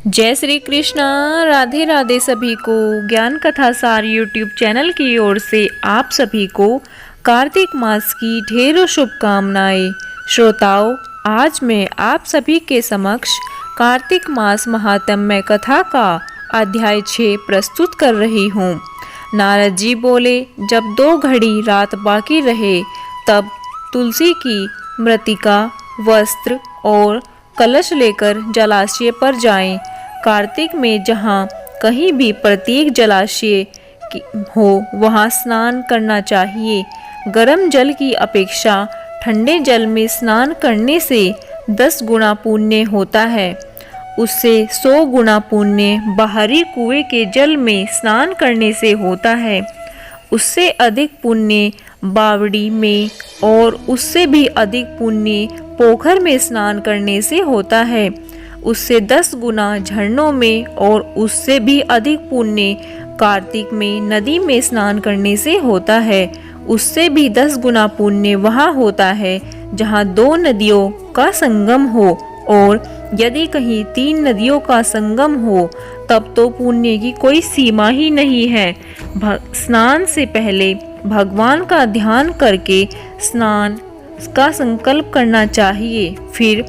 जय श्री कृष्णा। राधे राधे सभी को। ज्ञान कथा सार यूट्यूब चैनल की ओर से आप सभी को कार्तिक मास की ढेरों शुभकामनाएं। श्रोताओं, आज मैं आप सभी के समक्ष कार्तिक मास महात्म्य कथा का अध्याय 6 प्रस्तुत कर रही हूँ। नारद जी बोले, जब 2 घड़ी रात बाकी रहे तब तुलसी की मृतिका, वस्त्र और कलश लेकर जलाशय पर जाएं। कार्तिक में जहाँ कहीं भी प्रत्येक जलाशय हो वहाँ स्नान करना चाहिए। गर्म जल की अपेक्षा ठंडे जल में स्नान करने से 10 गुना पुण्य होता है। उससे 100 गुना पुण्य बाहरी कुएं के जल में स्नान करने से होता है। उससे अधिक पुण्य बावड़ी में और उससे भी अधिक पुण्य पोखर में स्नान करने से होता है। उससे 10 गुना झरनों में और उससे भी अधिक पुण्य कार्तिक में नदी में स्नान करने से होता है। उससे भी 10 गुना पुण्य वहाँ होता है जहाँ 2 नदियों का संगम हो, और यदि कहीं 3 नदियों का संगम हो तब तो पुण्य की कोई सीमा ही नहीं है। स्नान से पहले भगवान का ध्यान करके स्नान का संकल्प करना चाहिए। फिर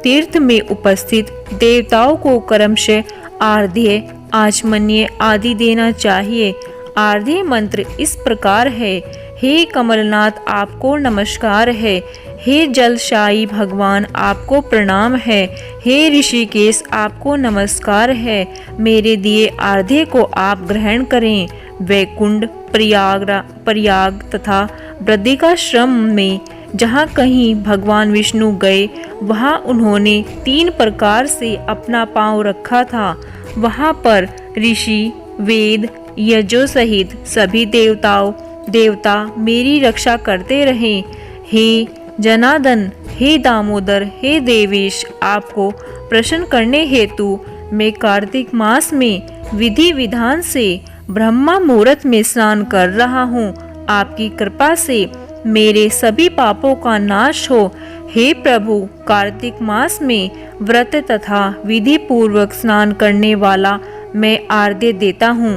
तीर्थ में उपस्थित देवताओं को क्रमशः आर्ध्य, आचमन्य आदि देना चाहिए। आर्ध्य मंत्र इस प्रकार है: हे कमलनाथ, आपको नमस्कार है। हे जलशायी भगवान, आपको प्रणाम है। हे ऋषिकेश, आपको नमस्कार है। मेरे दिए आर्ध्य को आप ग्रहण करें। वैकुंठ, प्रयाग तथा बद्रिकाश्रम में जहाँ कहीं भगवान विष्णु गए वहाँ उन्होंने 3 प्रकार से अपना पांव रखा था। वहाँ पर ऋषि, वेद, यजों सहित सभी देवता मेरी रक्षा करते रहें। हे जनार्दन, हे दामोदर, हे देवेश, आपको प्रसन्न करने हेतु मैं कार्तिक मास में विधि विधान से ब्रह्मा मुहूर्त में स्नान कर रहा हूँ। आपकी कृपा से मेरे सभी पापों का नाश हो। हे प्रभु, कार्तिक मास में व्रत तथा विधि पूर्वक स्नान करने वाला मैं आर्ध्य देता हूँ।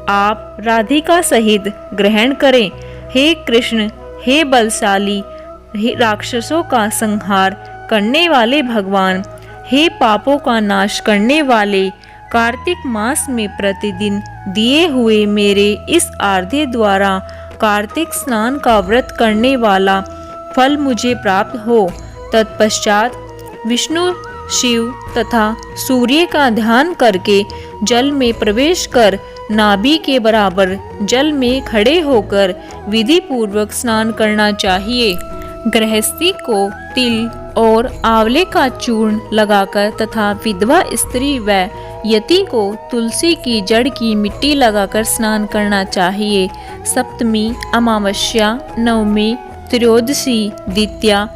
आप राधिका सहित ग्रहण करें। हे कृष्ण, हे बलशाली, हे राक्षसों का संहार करने वाले भगवान, हे पापों का नाश करने वाले, कार्तिक मास में प्रतिदिन दिए हुए मेरे इस आर्ध्य द्वारा कार्तिक स्नान का व्रत करने वाला फल मुझे प्राप्त हो। तत्पश्चात विष्णु, शिव तथा सूर्य का ध्यान करके जल में प्रवेश कर नाभि के बराबर जल में खड़े होकर विधि पूर्वक स्नान करना चाहिए। गृहस्थी को तिल और आंवले का चूर्ण लगाकर तथा विधवा स्त्री व यति को तुलसी की जड़ की मिट्टी लगाकर स्नान करना चाहिए। सप्तमी, अमावस्या, नवमी, त्रयोदशी, द्वितीया,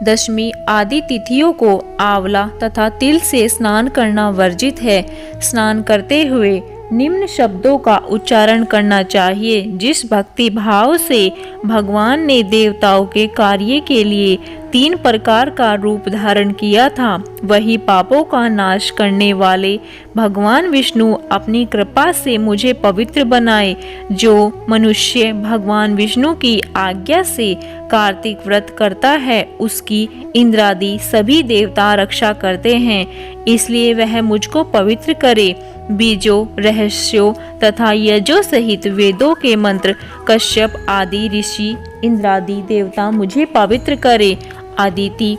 दशमी आदि तिथियों को आंवला तथा तिल से स्नान करना वर्जित है। स्नान करते हुए निम्न शब्दों का उच्चारण करना चाहिए। जिस भक्ति भाव से भगवान ने देवताओं के कार्य के लिए 3 प्रकार का रूप धारण किया था, वही पापों का नाश करने वाले भगवान विष्णु अपनी कृपा से मुझे पवित्र बनाए। जो मनुष्य भगवान विष्णु की आज्ञा से कार्तिक व्रत करता है उसकी इंद्रादि सभी देवता रक्षा करते हैं, इसलिए वह मुझको पवित्र करे। बीजों, रहस्यों तथा यजों सहित वेदों के मंत्र कश्यप आदि ऋषि, इंद्रादि देवता मुझे पवित्र करे। अदिति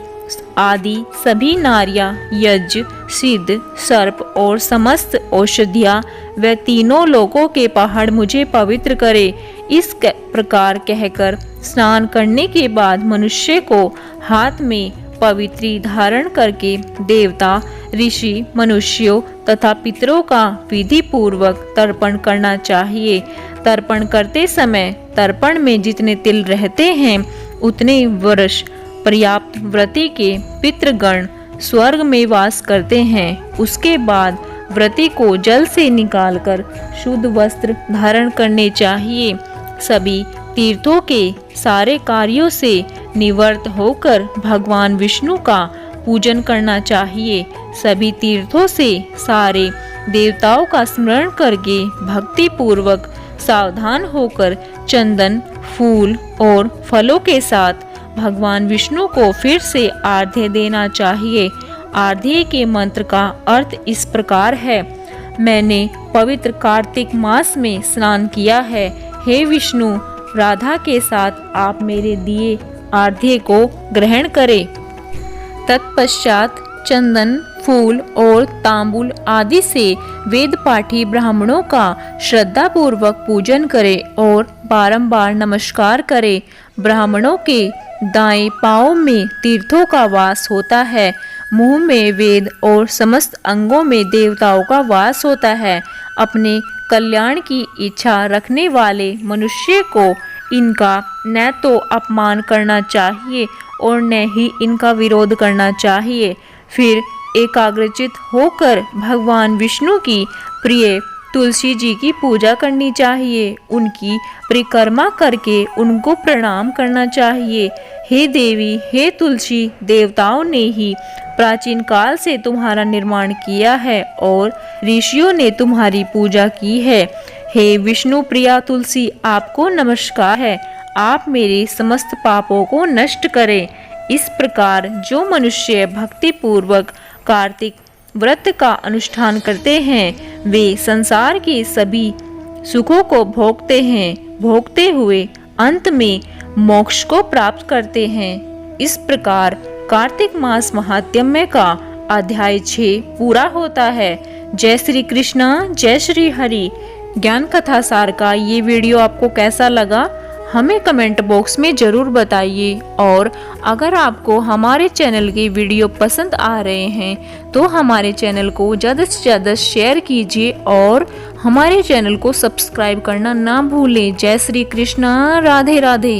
आदि सभी नारियां, यज्ञ, सिद्ध, सर्प और समस्त औषधियां व तीनों लोकों के पहाड़ मुझे पवित्र करे। इस प्रकार कहकर स्नान करने के बाद मनुष्य को हाथ में पवित्री धारण करके देवता, ऋषि, मनुष्यों तथा पितरों का विधि पूर्वक तर्पण करना चाहिए। तर्पण करते समय तर्पण में जितने तिल रहते हैं उतने वर्ष पर्याप्त व्रती के पितृगण स्वर्ग में वास करते हैं। उसके बाद व्रती को जल से निकालकर शुद्ध वस्त्र धारण करने चाहिए। सभी तीर्थों के सारे कार्यों से निवृत्त होकर भगवान विष्णु का पूजन करना चाहिए। सभी तीर्थों से सारे देवताओं का स्मरण करके भक्ति पूर्वक सावधान होकर चंदन, फूल और फलों के साथ भगवान विष्णु को फिर से आर्घ्य देना चाहिए। आर्घ्य के मंत्र का अर्थ इस प्रकार है। मैंने पवित्र कार्तिक मास में स्नान किया है। हे विष्णु, राधा के साथ आप मेरे दिए आर्घ्य को ग्रहण करें। तत्पश्चात चंदन, फूल और तांबूल आदि से वेद पाठी ब्राह्मणों का श्रद्धा पूर्वक पूजन करें और बारंबार नमस्कार करें। ब्राह्मणों के दाएं पांव में तीर्थों का वास होता है। मुंह में वेद और समस्त अंगों में देवताओं का वास होता है। अपने कल्याण की इच्छा रखने वाले मनुष्य को इनका न तो अपमान करना चाहिए और न ही इनका विरोध करना चाहिए। फिर एकाग्रचित होकर भगवान विष्णु की प्रिय तुलसी जी की पूजा करनी चाहिए। उनकी परिक्रमा करके उनको प्रणाम करना चाहिए। हे देवी, हे तुलसी, देवताओं ने ही प्राचीन काल से तुम्हारा निर्माण किया है और ऋषियों ने तुम्हारी पूजा की है। हे विष्णु प्रिया तुलसी, आपको नमस्कार है। आप मेरे समस्त पापों को नष्ट करें। इस प्रकार जो मनुष्य भक्ति पूर्वक कार्तिक व्रत का अनुष्ठान करते हैं वे संसार के सभी सुखों को भोगते हुए अंत में मोक्ष को प्राप्त करते हैं। इस प्रकार कार्तिक मास महात्म्य का अध्याय 6 पूरा होता है। जय श्री कृष्णा, जय श्री हरि। ज्ञान कथा सार का ये वीडियो आपको कैसा लगा हमें कमेंट बॉक्स में ज़रूर बताइए। और अगर आपको हमारे चैनल के वीडियो पसंद आ रहे हैं तो हमारे चैनल को ज़्यादा से ज़्यादा शेयर कीजिए और हमारे चैनल को सब्सक्राइब करना ना भूलें। जय श्री कृष्णा, राधे राधे।